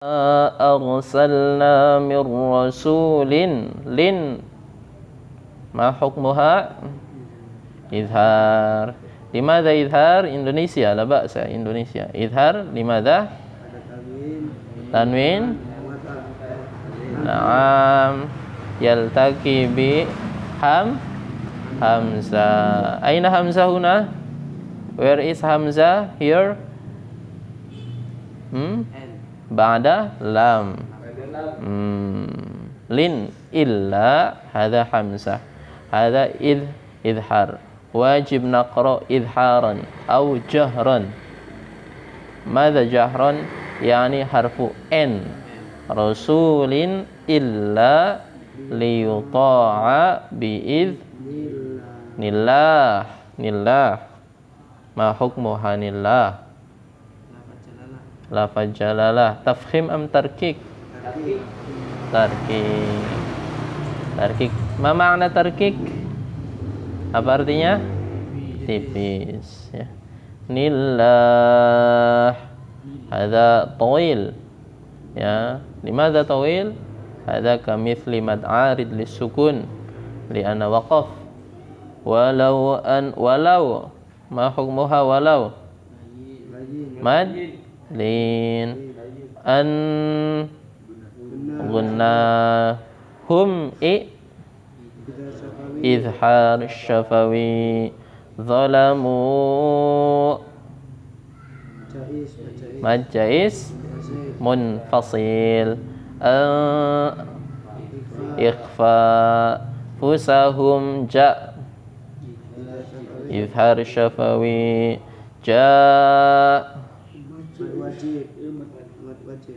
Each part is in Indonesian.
arsalna mir rasulin lin ma hukmuha izhar. Limadha izhar? Indonesia, la ba'sa, Indonesia. Izhar limadha? Tanwin. Naam. Yaltaqi bi hamzah. Aina hamzah huna? Where is hamzah here? Ba'da lam. Lin illa hadha hamzah. Hadha idhar. Wajib naqra idharan atau jahran. Madza jahran? Yani harfu n. Rasulin illa liyuta'a bi'idhnillah. Nillah. Ma hukmuha nillah? Lafaz jalalah. Tafkhim am tarkik? Tarkik. Tarkik. Ma makna tarkik? Apa artinya? Tipis, ya. Nillah. Hadza tawil. Ya, limadha tawil? Hadza kamithli mad arid lisukun li'anna waqaf. Walau ma hukmuha walau? Mad lin an gunna hum izhar syafawi zalamu mad jais munfasil ikhfa fusahum izhar syafawi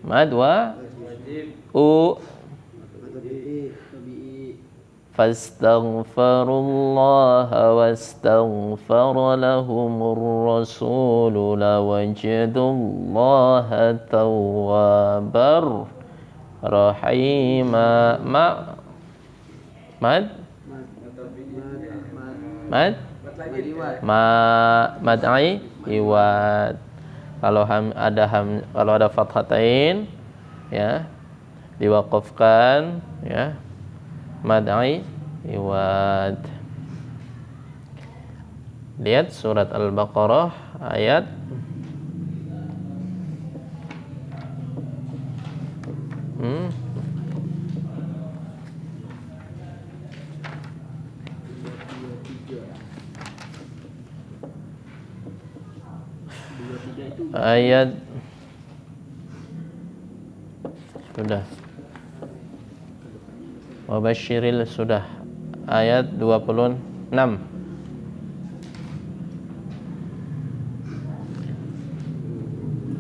mad wa fastaghfirullaha wastaghfara lahumur rasulu lawajadullaha tawwabar rahima. Mad'i iwad. Kalau ada fathatain, ya, diwaqafkan, ya, mad'i iwad. Lihat surat Al-Baqarah ayat ayat sudah Wabasyiril sudah ayat 26.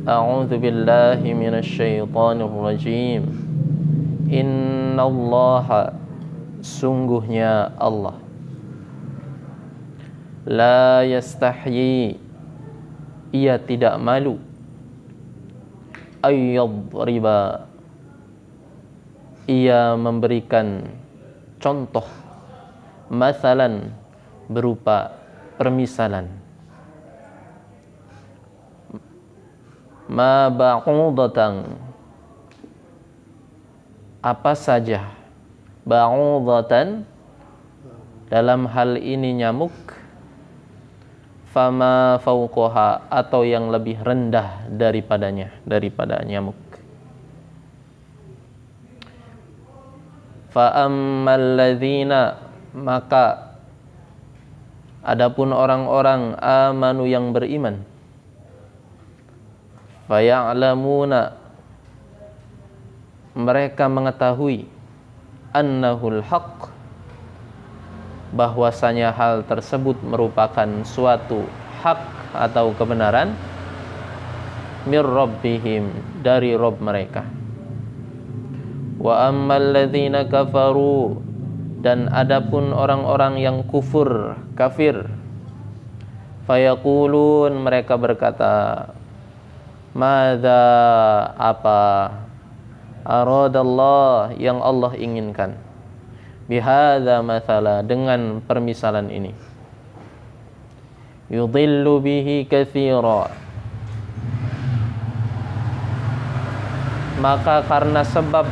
A'udzu billahi minasy syaithanir rajim. Innallaha, sungguhnya Allah, la yastahyi, ia tidak malu, ayyadriba, ia memberikan contoh, masalan, berupa permisalan, ma ba'udatan, apa saja, ba'udatan, dalam hal ini nyamuk, fama fauqaha, atau yang lebih rendah daripada nyamuk. Fa ammal ladzina, maka adapun orang-orang amanu yang beriman, fa ya'lamuna, mereka mengetahui, annahul haqq, bahwasanya hal tersebut merupakan suatu hak atau kebenaran, mir rabbihim, dari Rabb mereka. Wa ammal ladzina kafaru, dan adapun orang-orang yang kafir, fayaqulun, mereka berkata, madza, apa, aradallah, yang Allah inginkan, bihadza mathala, dengan permisalan ini, yudhillu bihi katsira, maka karena sebab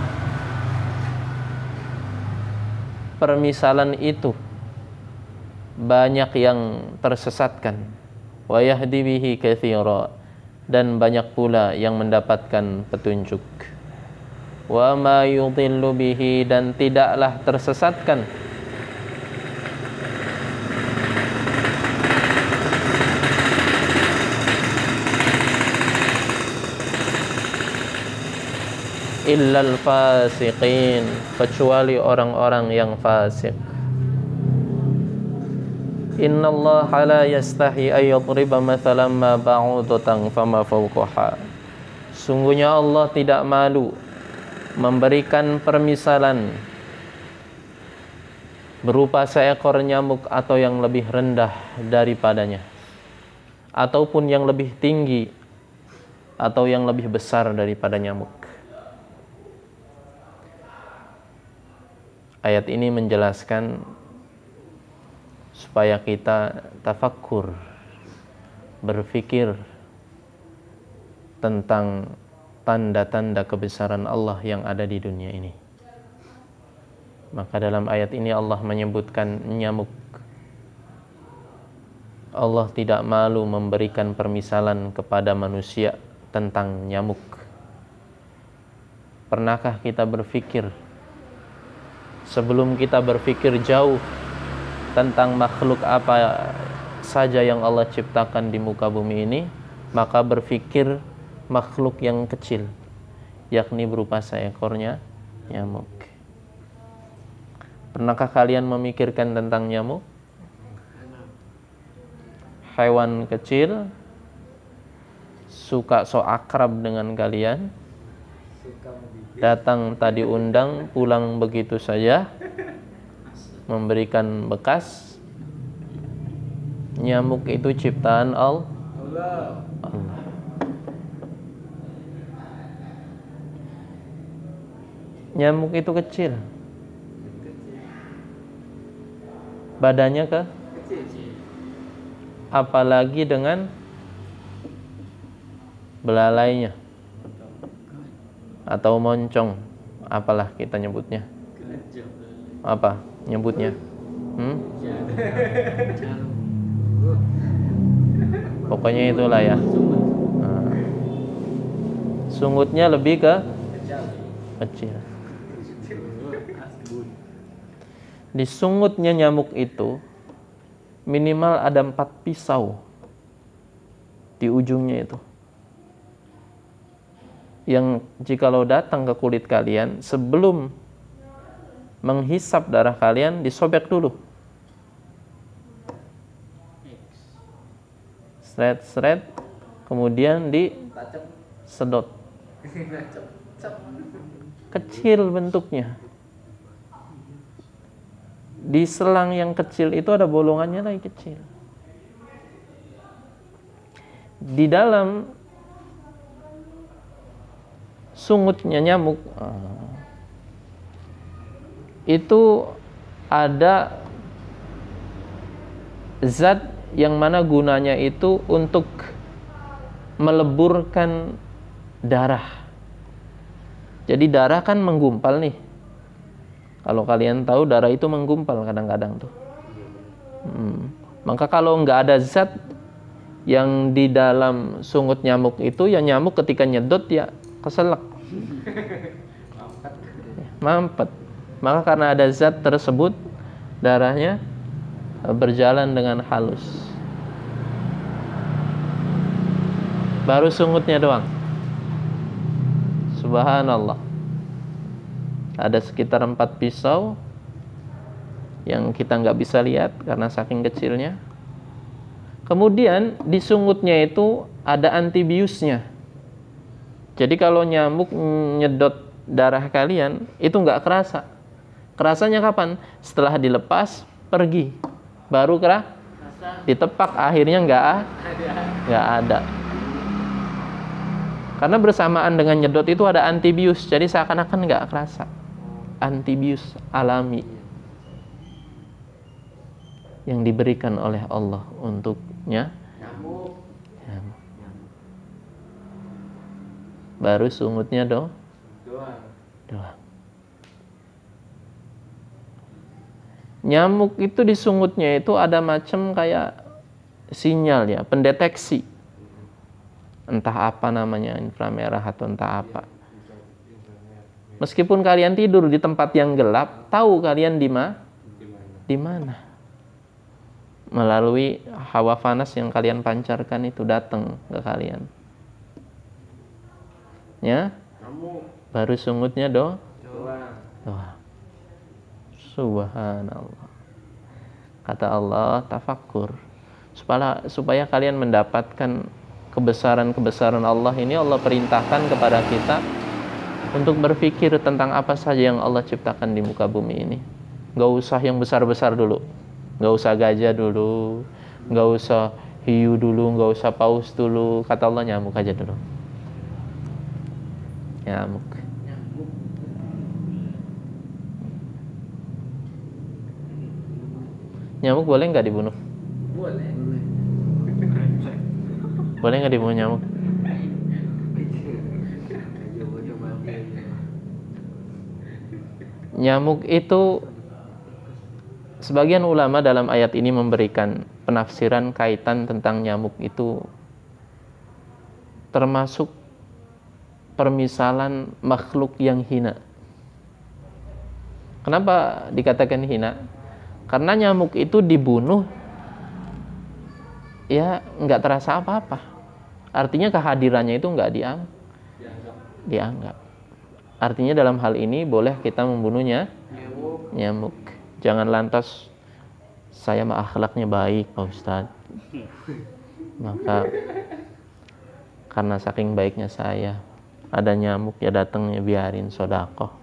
permisalan itu banyak yang tersesatkan, wa yahdi bihi katsira, dan banyak pula yang mendapatkan petunjuk. Wa ma yudhillu bihi, dan tidaklah tersesatkan illal fasiqin, kecuali orang-orang yang fasik. Innallaha la yastahi ay yadriba mathalan ma ba'udatan fama fawqaha. Sungguhnya Allah tidak malu memberikan permisalan berupa seekor nyamuk atau yang lebih rendah daripadanya, ataupun yang lebih tinggi atau yang lebih besar daripada nyamuk. Ayat ini menjelaskan supaya kita tafakkur, berfikir tentang tanda-tanda kebesaran Allah yang ada di dunia ini. Maka dalam ayat ini Allah menyebutkan nyamuk. Allah tidak malu memberikan permisalan kepada manusia tentang nyamuk. Pernahkah kita berfikir, sebelum kita berfikir jauh tentang makhluk apa saja yang Allah ciptakan di muka bumi ini, maka berfikir makhluk yang kecil, yakni berupa seekornya nyamuk. Pernahkah kalian memikirkan tentang nyamuk? Hewan kecil, suka so akrab dengan kalian, datang tadi undang, pulang begitu saja, memberikan bekas. Nyamuk itu ciptaan Allah. Nyamuk itu kecil, badannya apalagi dengan belalainya atau moncong, apalah kita nyebutnya, apa nyebutnya? Pokoknya itulah ya. Sungutnya lebih ke kecil. Di sungutnya nyamuk itu minimal ada 4 pisau di ujungnya itu, yang jikalau datang ke kulit kalian, sebelum menghisap darah kalian, disobek dulu, seret-seret, kemudian disedot. Kecil bentuknya. Di selang yang kecil itu ada bolongannya lagi kecil. Di dalam sungutnya nyamuk itu ada zat yang mana gunanya itu untuk meleburkan darah. Jadi darah kan menggumpal nih. Kalau kalian tahu, darah itu menggumpal kadang-kadang tuh. Maka kalau nggak ada zat yang di dalam sungut nyamuk itu, ya nyamuk ketika nyedot ya keselak, mampet. Maka karena ada zat tersebut, darahnya berjalan dengan halus. Baru sungutnya doang. Subhanallah. Ada sekitar 4 pisau yang kita nggak bisa lihat karena saking kecilnya. Kemudian di sungutnya itu ada antibiusnya. Jadi kalau nyamuk nyedot darah kalian itu nggak kerasa. Kerasanya kapan? Setelah dilepas pergi, baru ditepak, akhirnya nggak ada. Karena bersamaan dengan nyedot itu ada antibius, jadi seakan-akan nggak kerasa. Antibius alami yang diberikan oleh Allah untuknya. Baru sungutnya Doang. Nyamuk itu di sungutnya itu ada macam kayak sinyal ya, pendeteksi. Entah apa namanya, inframerah atau entah apa. Meskipun kalian tidur di tempat yang gelap, tahu kalian di mana. Melalui hawa panas yang kalian pancarkan itu datang ke kalian. Ya, baru sungutnya doang. Subhanallah. Kata Allah, tafakkur. Supaya kalian mendapatkan kebesaran-kebesaran Allah ini, Allah perintahkan kepada kita untuk berpikir tentang apa saja yang Allah ciptakan di muka bumi ini. Gak usah yang besar-besar dulu. Gak usah gajah dulu. Gak usah hiu dulu. Gak usah paus dulu. Kata Allah, nyamuk aja dulu. Nyamuk. Nyamuk boleh nggak dibunuh? Boleh. Boleh nggak dibunuh nyamuk? Nyamuk itu, sebagian ulama dalam ayat ini memberikan penafsiran kaitan tentang nyamuk itu termasuk permisalan makhluk yang hina. Kenapa dikatakan hina? Karena nyamuk itu dibunuh ya nggak terasa apa-apa. Artinya kehadirannya itu nggak dianggap. Artinya dalam hal ini boleh kita membunuhnya nyamuk. Jangan lantas saya mah akhlaknya baik Pak Ustadz, maka karena saking baiknya saya ada nyamuk ya datangnya biarin sodakoh.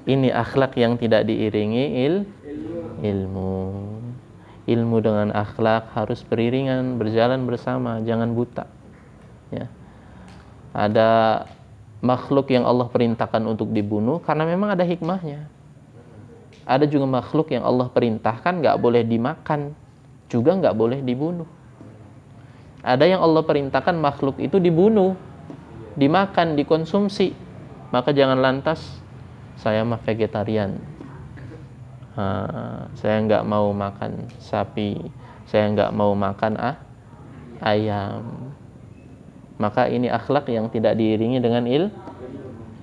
Ini akhlak yang tidak diiringi ilmu. Ilmu dengan akhlak harus beriringan, berjalan bersama, jangan buta. Ya. Ada makhluk yang Allah perintahkan untuk dibunuh karena memang ada hikmahnya. Ada juga makhluk yang Allah perintahkan nggak boleh dimakan, juga nggak boleh dibunuh. Ada yang Allah perintahkan makhluk itu dibunuh, dimakan, dikonsumsi. Maka jangan lantas saya mah vegetarian, saya nggak mau makan sapi, saya nggak mau makan ayam. Maka ini akhlak yang tidak diiringi dengan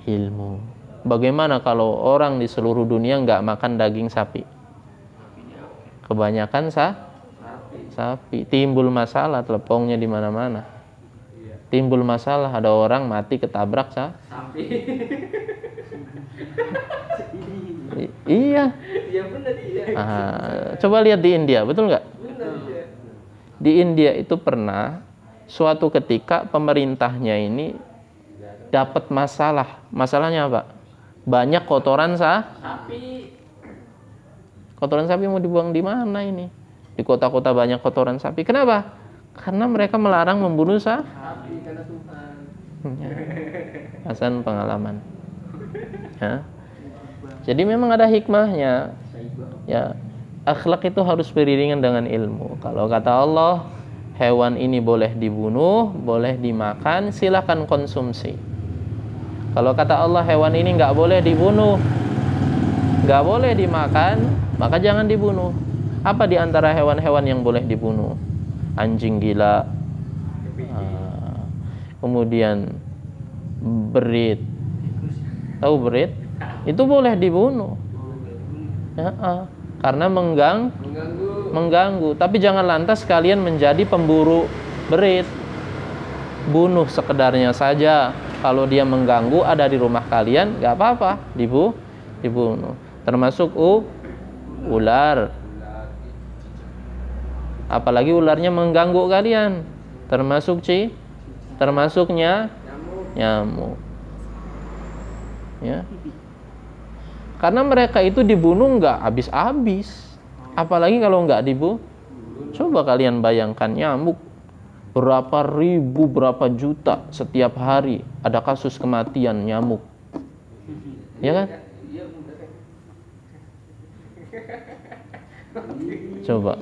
ilmu. Bagaimana kalau orang di seluruh dunia nggak makan daging sapi? Kebanyakan sapi. Timbul masalah, telepongnya di mana-mana. Timbul masalah, ada orang mati ketabrak sapi. Iya. Iya benar iya. Coba lihat di India, betul nggak? Benar. Di India itu pernah suatu ketika pemerintahnya ini dapat masalah. Masalahnya apa? Banyak kotoran sapi. Kotoran sapi mau dibuang di mana ini? Di kota-kota banyak kotoran sapi. Kenapa? Karena mereka melarang membunuh sapi karena Tuhan. Hasan pengalaman. Ya. Jadi memang ada hikmahnya. Ya, akhlak itu harus beriringan dengan ilmu. Kalau kata Allah, hewan ini boleh dibunuh, boleh dimakan, silakan konsumsi. Kalau kata Allah hewan ini nggak boleh dibunuh, nggak boleh dimakan, maka jangan dibunuh. Apa di antara hewan-hewan yang boleh dibunuh? Anjing gila, kemudian berit. Tahu berit? Itu boleh dibunuh. Ya, karena mengganggu. Tapi jangan lantas kalian menjadi pemburu berit. Bunuh sekedarnya saja. Kalau dia mengganggu ada di rumah kalian, nggak apa-apa, dibunuh. Termasuk ular. Apalagi ularnya mengganggu kalian. Termasuknya nyamuk. Ya. Karena mereka itu dibunuh nggak habis-habis. Apalagi kalau nggak dibunuh. Coba kalian bayangkan nyamuk berapa ribu, berapa juta setiap hari ada kasus kematian nyamuk. Ya kan? Coba.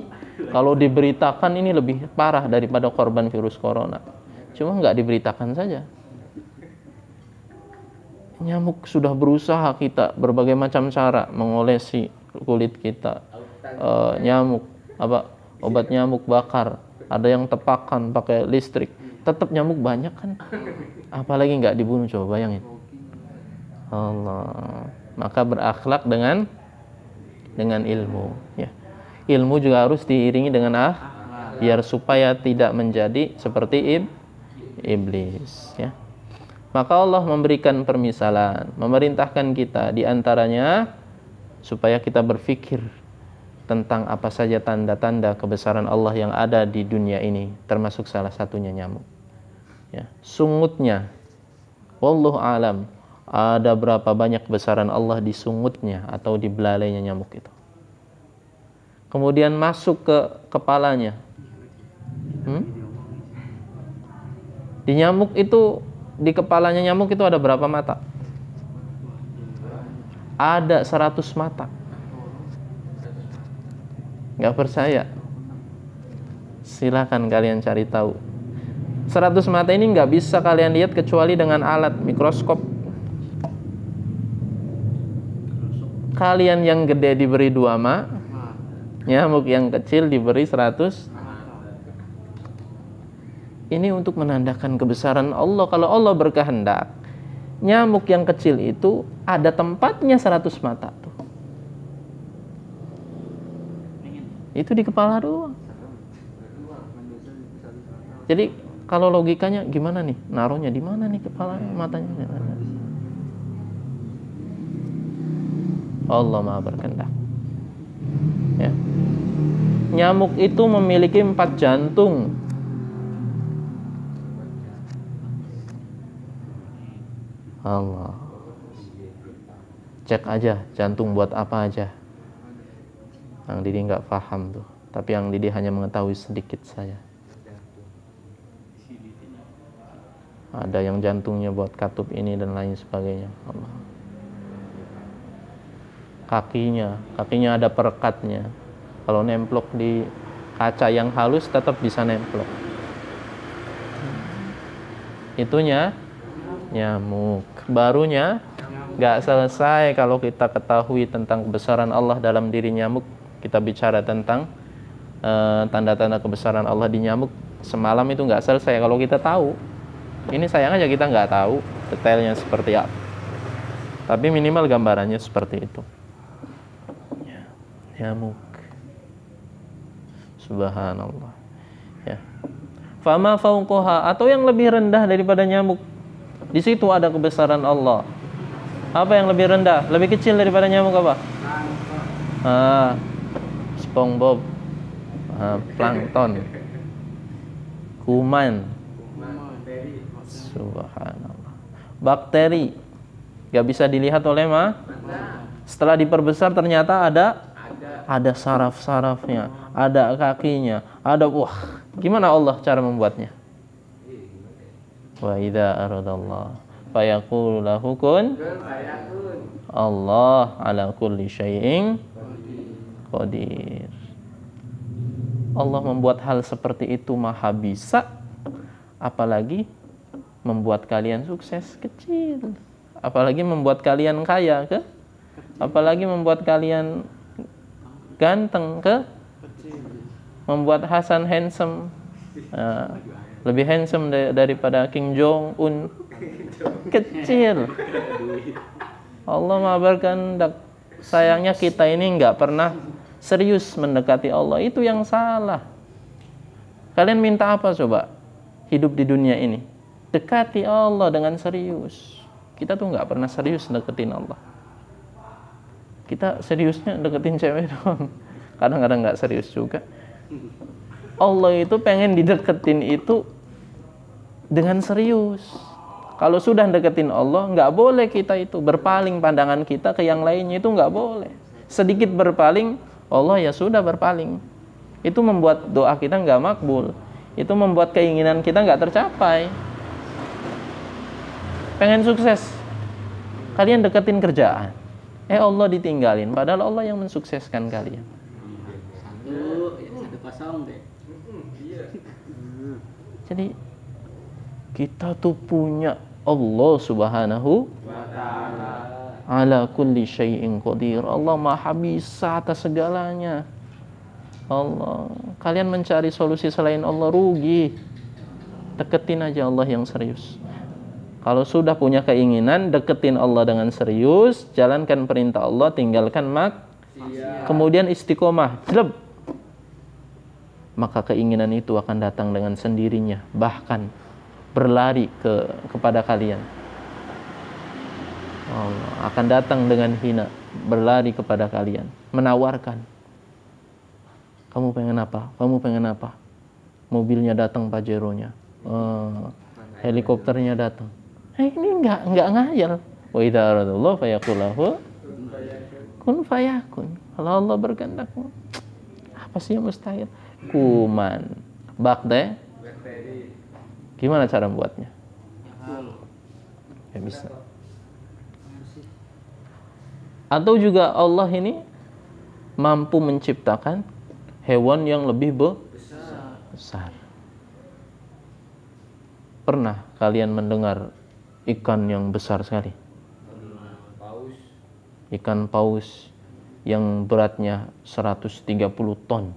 Kalau diberitakan ini lebih parah daripada korban virus corona. Cuma nggak diberitakan saja. Nyamuk sudah berusaha kita berbagai macam cara mengolesi kulit kita. Nyamuk obat nyamuk bakar, ada yang tepakan pakai listrik, tetap nyamuk banyak kan. Apalagi nggak dibunuh, coba bayangin. Allah. Maka berakhlak dengan ilmu, ya. Ilmu juga harus diiringi dengan biar supaya tidak menjadi seperti iblis, ya. Maka Allah memberikan permisalan, memerintahkan kita diantaranya supaya kita berpikir tentang apa saja tanda-tanda kebesaran Allah yang ada di dunia ini, termasuk salah satunya nyamuk. Ya, sungutnya, wallahu alam, ada berapa banyak kebesaran Allah di sungutnya atau di belalainya nyamuk itu. Kemudian masuk ke kepalanya. Di nyamuk itu, di kepalanya nyamuk itu ada berapa mata? Ada 100 mata. Nggak percaya? Silakan kalian cari tahu. 100 mata ini nggak bisa kalian lihat kecuali dengan alat mikroskop. Kalian yang gede diberi 2 mata, nyamuk yang kecil diberi 100. Ini untuk menandakan kebesaran Allah. Kalau Allah berkehendak, nyamuk yang kecil itu ada tempatnya 100 mata tuh. Itu di kepala doang. Jadi kalau logikanya gimana nih? Naruhnya di mana nih kepala matanya? Allah Maha berkehendak. Ya. Nyamuk itu memiliki 4 jantung. Allah. Cek aja jantung buat apa aja. Yang Didi nggak paham tuh, tapi yang Didi hanya mengetahui sedikit saja. Ada yang jantungnya buat katup ini dan lain sebagainya. Allah. Kakinya ada perekatnya. Kalau nemplok di kaca yang halus tetap bisa nemplok. Itunya nyamuk. Barunya nggak selesai kalau kita ketahui tentang kebesaran Allah dalam diri nyamuk. Kita bicara tentang tanda-tanda kebesaran Allah di nyamuk. Semalam itu nggak selesai kalau kita tahu. Ini sayang aja kita nggak tahu detailnya seperti apa. Tapi minimal gambarannya seperti itu. Nyamuk. Subhanallah. Ya. Fama fauqaha, atau yang lebih rendah daripada nyamuk. Di situ ada kebesaran Allah. Apa yang lebih rendah? Lebih kecil daripada nyamuk apa? SpongeBob. Plankton. Kuman. Subhanallah. Bakteri. Gak bisa dilihat oleh setelah diperbesar ternyata ada saraf-sarafnya, ada kakinya, ada gimana Allah cara membuatnya? Wa idza aradallah fayaqulu lahu kun. Allah ala kulli syai'in qadir. Allah membuat hal seperti itu maha bisa, apalagi membuat kalian sukses kecil, apalagi membuat kalian kaya apalagi membuat kalian ganteng membuat Hasan handsome, lebih handsome daripada Kim Jong Un, kecil. Allah Maha berkehendak. Sayangnya kita ini nggak pernah serius mendekati Allah. Itu yang salah. Kalian minta apa coba hidup di dunia ini? Dekati Allah dengan serius. Kita tuh nggak pernah serius deketin Allah. Kita seriusnya deketin cewek doang. Kadang-kadang nggak serius juga. Allah itu pengen dideketin itu dengan serius. Kalau sudah deketin Allah, nggak boleh kita itu berpaling pandangan kita ke yang lainnya, itu nggak boleh. Sedikit berpaling, Allah ya sudah berpaling. Itu membuat doa kita nggak makbul. Itu membuat keinginan kita nggak tercapai. Pengen sukses, kalian deketin kerjaan. Allah ditinggalin, padahal Allah yang mensukseskan kalian. Jadi kita tuh punya Allah Subhanahu Ala kulli syai'in qadir. Allah Maha bisa atas segalanya. Allah, kalian mencari solusi selain Allah rugi. Deketin aja Allah yang serius. Kalau sudah punya keinginan, deketin Allah dengan serius, jalankan perintah Allah, tinggalkan kemudian istiqomah, jeleb. Maka keinginan itu akan datang dengan sendirinya, bahkan berlari kepada kalian. Allah akan datang dengan hina, berlari kepada kalian, menawarkan. Kamu pengen apa? Kamu pengen apa? Mobilnya datang, Pajeronya, helikopternya datang. Ini enggak ngayal. Wa idza aradallahu fayaqul lahu kun fayakun. Kalau Allah berkehendak, apa sih yang mustahil? Kuman. Bakde. Gimana cara membuatnya? Ya bisa. Atau juga Allah ini mampu menciptakan hewan yang lebih besar. Pernah kalian mendengar ikan yang besar sekali? Ikan paus yang beratnya 130 ton.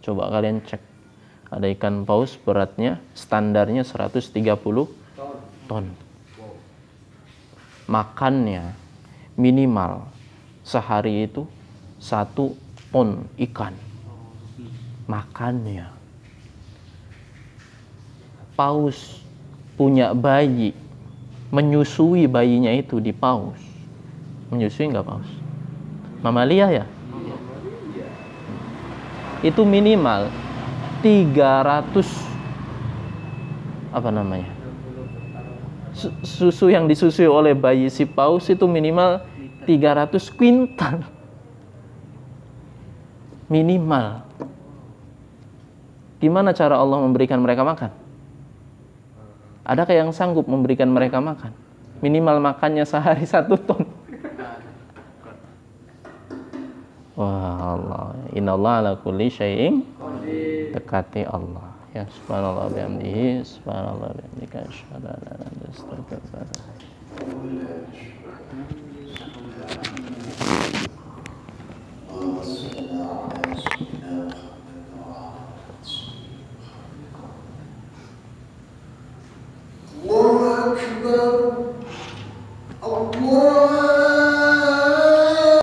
Coba kalian cek. Ada ikan paus beratnya standarnya 130 ton. Makannya minimal sehari itu 1 ton ikan. Makannya. Paus punya bayi, menyusui bayinya itu di paus. Menyusui nggak paus? Mamalia ya? Itu minimal 300 apa namanya? Susu yang disusui oleh bayi si paus itu minimal 300 kuintal. Minimal. Gimana cara Allah memberikan mereka makan? Adakah yang sanggup memberikan mereka makan? Minimal makannya sehari 1 ton. Wah, Allah. Innallaha ala kulli syai'in dekati Allah. Ya subhanallah bihamdihi, subhanallah bihamdika, asyhadu an la ilaha illa anta, astaghfiruka wa atubu ilaik.